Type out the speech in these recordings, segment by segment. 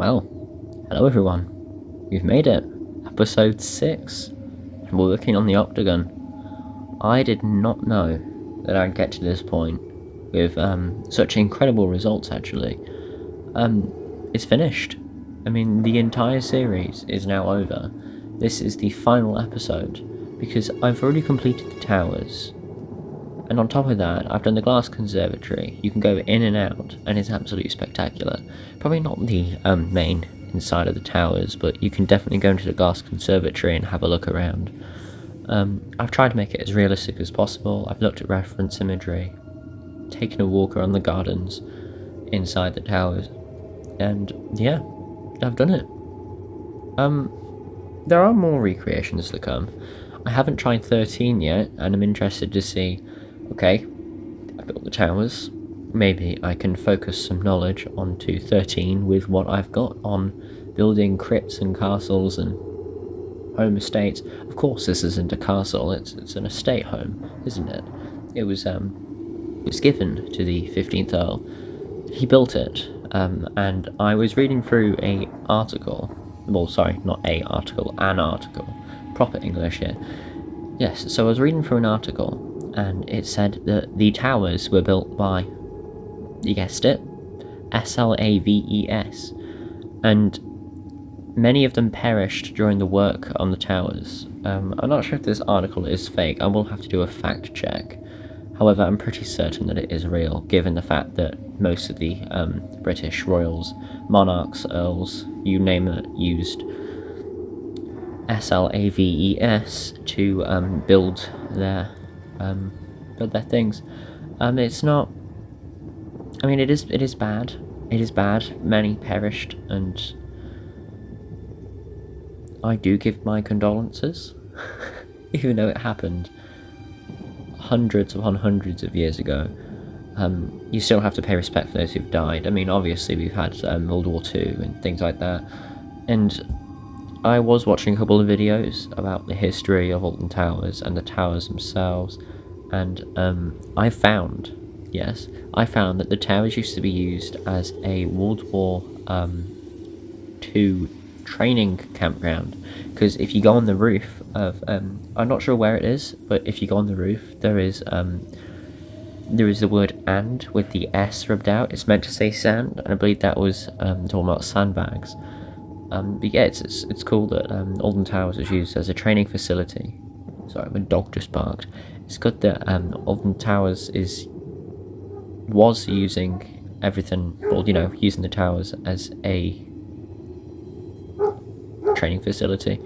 Well, hello everyone. We've made it. Episode 6. And we're working on the Octagon. I did not know that I'd get to this point with such incredible results, actually. It's finished. I mean, the entire series is now over. This is the final episode, because I've already completed the towers. And on top of that, I've done the glass conservatory. You can go in and out, and it's absolutely spectacular. Probably not the main inside of the towers, but you can definitely go into the glass conservatory and have a look around. I've tried to make it as realistic as possible. I've looked at reference imagery, taken a walk around the gardens inside the towers, and yeah, I've done it. There are more recreations to come. I haven't tried 13 yet, and I'm interested to see, okay, I built the towers, maybe I can focus some knowledge onto 13 with what I've got on building crypts and castles and home estates. Of course this isn't a castle, it's an estate home, isn't it? It was given to the 15th Earl. He built it, and I was reading through an article, proper English here. Yes, so I was reading through an article, and it said that the towers were built by, you guessed it, Slaves, and many of them perished during the work on the towers. I'm not sure if this article is fake. I will have to do a fact check. However, I'm pretty certain that it is real, given the fact that most of the British royals, monarchs, earls, you name it, used Slaves to build their things. It's not. I mean, it is bad. It is bad. Many perished, and I do give my condolences, even though it happened hundreds upon hundreds of years ago. You still have to pay respect for those who've died. I mean, obviously we've had World War II and things like that, and I was watching a couple of videos about the history of Alton Towers and the towers themselves, and I found that the towers used to be used as a World War II training campground, because if you go on the roof of, I'm not sure where it is, but if you go on the roof, there is the word "and" with the S rubbed out. It's meant to say sand, and I believe that was talking about sandbags. But yeah, it's cool that Alton Towers was used as a training facility. Sorry, my dog just barked. It's good that Alton Towers was using everything, well, using the towers as a training facility.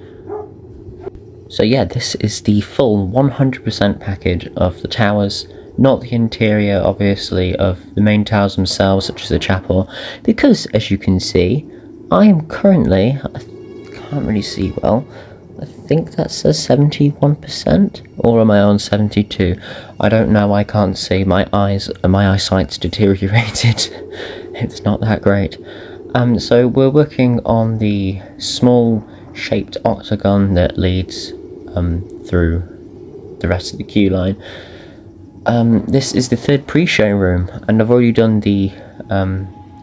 So yeah, this is the full 100% package of the towers, not the interior, obviously, of the main towers themselves, such as the chapel, because, as you can see, I am currently, I can't really see well, I think that says 71%, or am I on 72? I don't know, I can't see, my eyesight's deteriorated, it's not that great. So we're working on the small shaped octagon that leads through the rest of the queue line. This is the third pre-show room, and I've already done the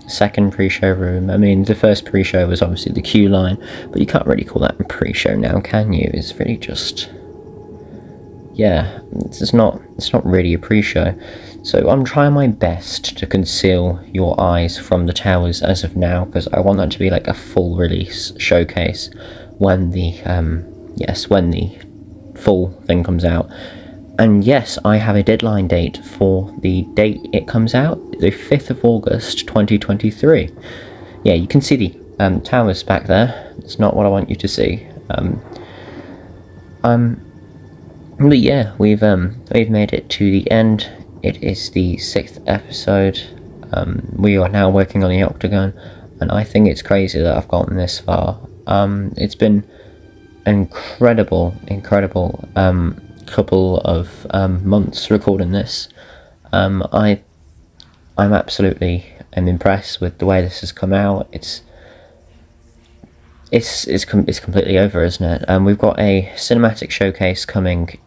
second pre-show room. I mean, the first pre-show was obviously the queue line, but you can't really call that a pre-show now, can you? It's really just, yeah, it's not really a pre-show. So I'm trying my best to conceal your eyes from the towers as of now, because I want that to be like a full release showcase when the full thing comes out. And yes, I have a deadline date for the date it comes out, the 5th of August 2023. Yeah, you can see the towers back there. It's not what I want you to see. But yeah, we've made it to the end. It is the 6th episode. We are now working on the Octagon, and I think it's crazy that I've gotten this far. It's been an incredible couple of months recording this. I'm absolutely impressed with the way this has come out. It's completely over, isn't it? We've got a cinematic showcase coming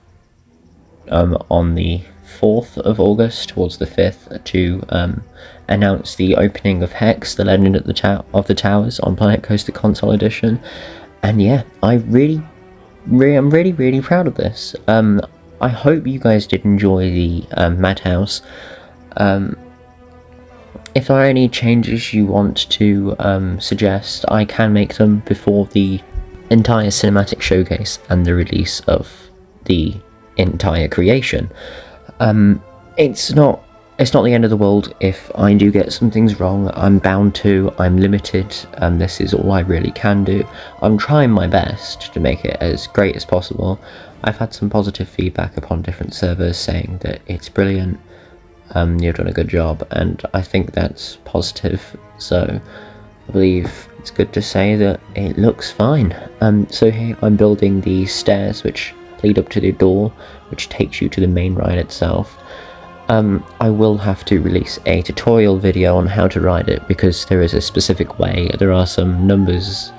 on the 4th of August towards the 5th to announce the opening of HEX, the Legend of the Towers on Planet Coaster Console Edition. And yeah, I'm really proud of this. I hope you guys did enjoy the Madhouse. If there are any changes you want to suggest, I can make them before the entire cinematic showcase and the release of the entire creation. It's not the end of the world if I do get some things wrong. I'm bound to, I'm limited, this is all I really can do. I'm trying my best to make it as great as possible. I've had some positive feedback upon different servers saying that it's brilliant, you've done a good job, and I think that's positive, so I believe it's good to say that it looks fine. So here I'm building the stairs which lead up to the door, which takes you to the main ride itself. I will have to release a tutorial video on how to ride it, because there is a specific way. There are some numbers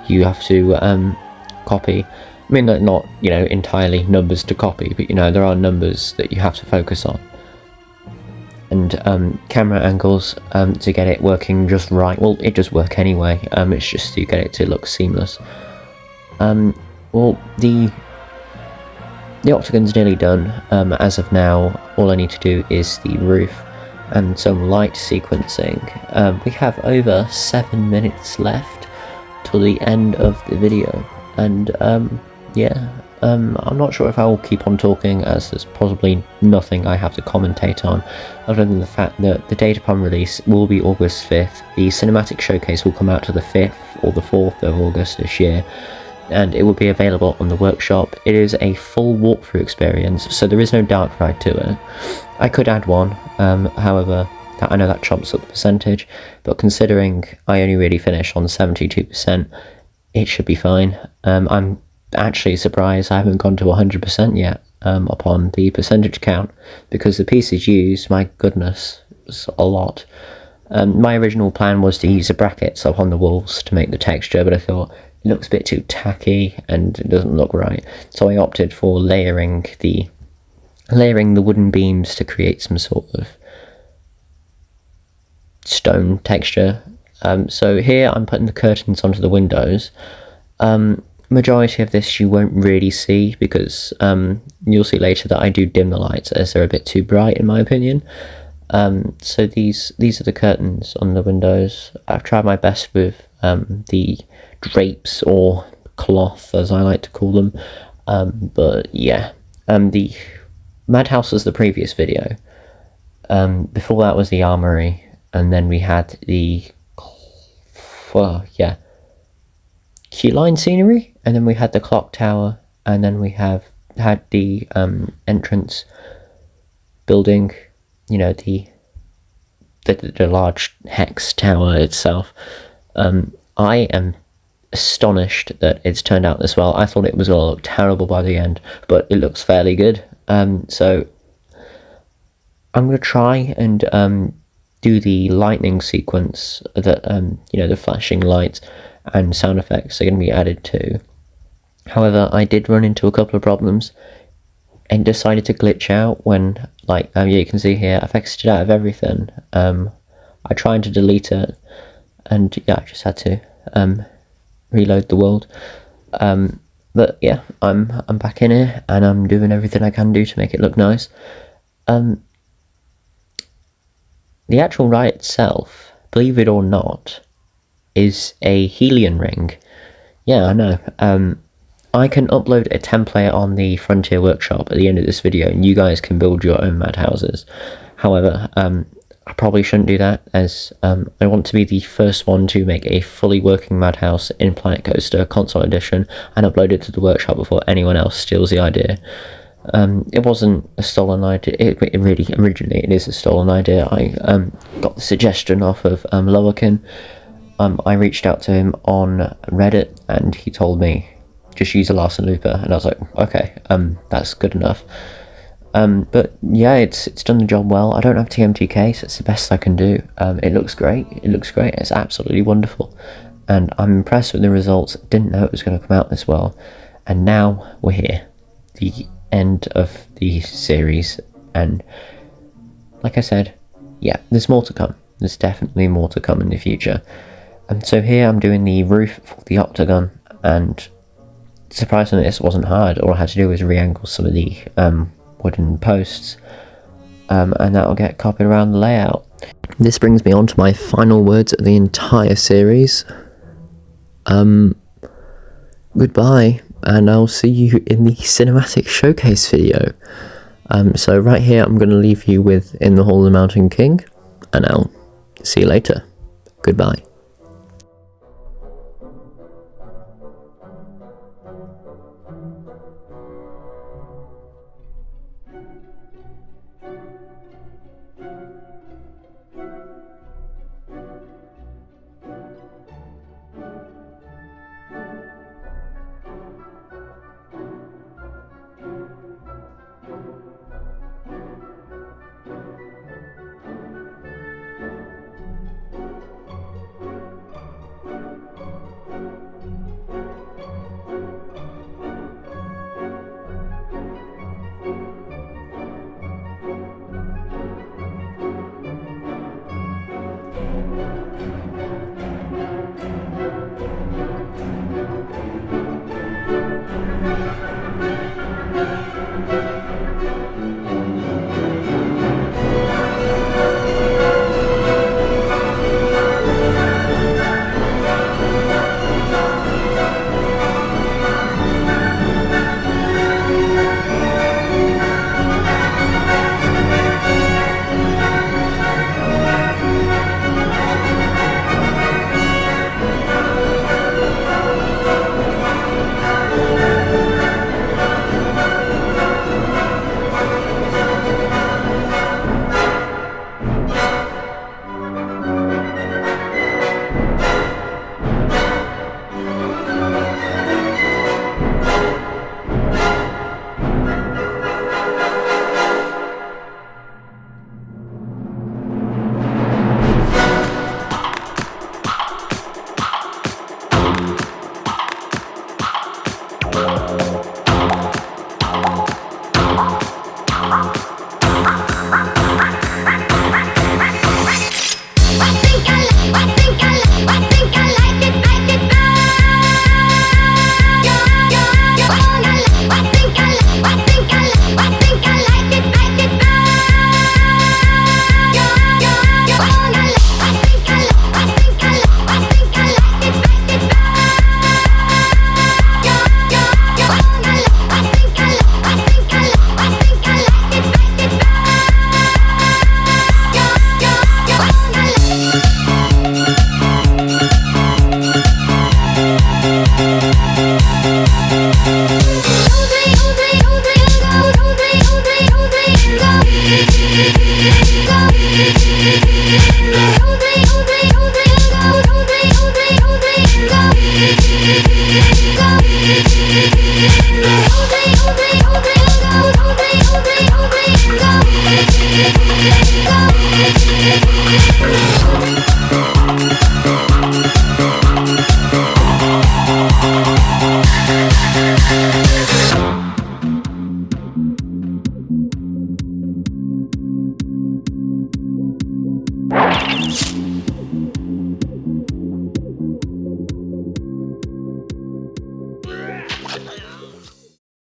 you have to copy. I mean, not, you know, entirely numbers to copy, but, you know, there are numbers that you have to focus on. And camera angles to get it working just right. Well, it does work anyway, it's just to get it to look seamless. Well, the Octagon's nearly done. As of now, all I need to do is the roof and some light sequencing. We have over 7 minutes left till the end of the video, and yeah, I'm not sure if I will keep on talking, as there's possibly nothing I have to commentate on, other than the fact that the date upon release will be August 5th. The cinematic showcase will come out to the 5th or the 4th of August this year, and it will be available on the workshop. It is a full walkthrough experience, so there is no dark ride to it. I could add one, however, I know that chomps up the percentage, but considering I only really finished on 72%, it should be fine. I'm actually surprised I haven't gone to 100% yet upon the percentage count, because the pieces used, my goodness, is a lot. My original plan was to use the brackets up on the walls to make the texture, but I thought it looks a bit too tacky and it doesn't look right, so I opted for layering the wooden beams to create some sort of stone texture. So here I'm putting the curtains onto the windows. Majority of this you won't really see, because you'll see later that I do dim the lights as they're a bit too bright in my opinion. So these are the curtains on the windows. I've tried my best with the drapes, or cloth as I like to call them, but yeah, the Madhouse was the previous video. Before that was the armory, and then we had the queue line scenery, and then we had the clock tower, and then we had the entrance building, you know, the large HEX tower itself. I am astonished that it's turned out this well. I thought it was going to look terrible by the end, but it looks fairly good. So I'm going to try and do the lightning sequence that, you know, the flashing lights and sound effects are going to be added to. However, I did run into a couple of problems and decided to glitch out when, like, yeah, you can see here, I've exited out of everything. I tried to delete it, and yeah, I just had to reload the world. But yeah, I'm back in here, and I'm doing everything I can do to make it look nice. The actual ride itself, believe it or not, is a helium ring. Yeah, I know. I can upload a template on the Frontier Workshop at the end of this video, and you guys can build your own madhouses. However, I probably shouldn't do that, as I want to be the first one to make a fully working madhouse in Planet Coaster Console Edition and upload it to the workshop before anyone else steals the idea. It wasn't a stolen idea. It really, originally, it is a stolen idea. I got the suggestion off of Lowerkin. I reached out to him on Reddit, and he told me, just use a Larsen Looper, and I was like, okay, that's good enough. But yeah, it's done the job well. I don't have TMTK, so it's the best I can do. It looks great. It's absolutely wonderful, and I'm impressed with the results. Didn't know it was going to come out this well, and now we're here. The end of the series. And like I said, yeah, there's more to come. There's definitely more to come in the future. And so here I'm doing the roof for the Octagon, and surprisingly this wasn't hard. All I had to do was re-angle some of the wooden posts, and that'll get copied around the layout. This brings me on to my final words of the entire series. Goodbye, and I'll see you in the cinematic showcase video. So right here I'm going to leave you with In the Hall of the Mountain King, and I'll see you later. Goodbye. Go.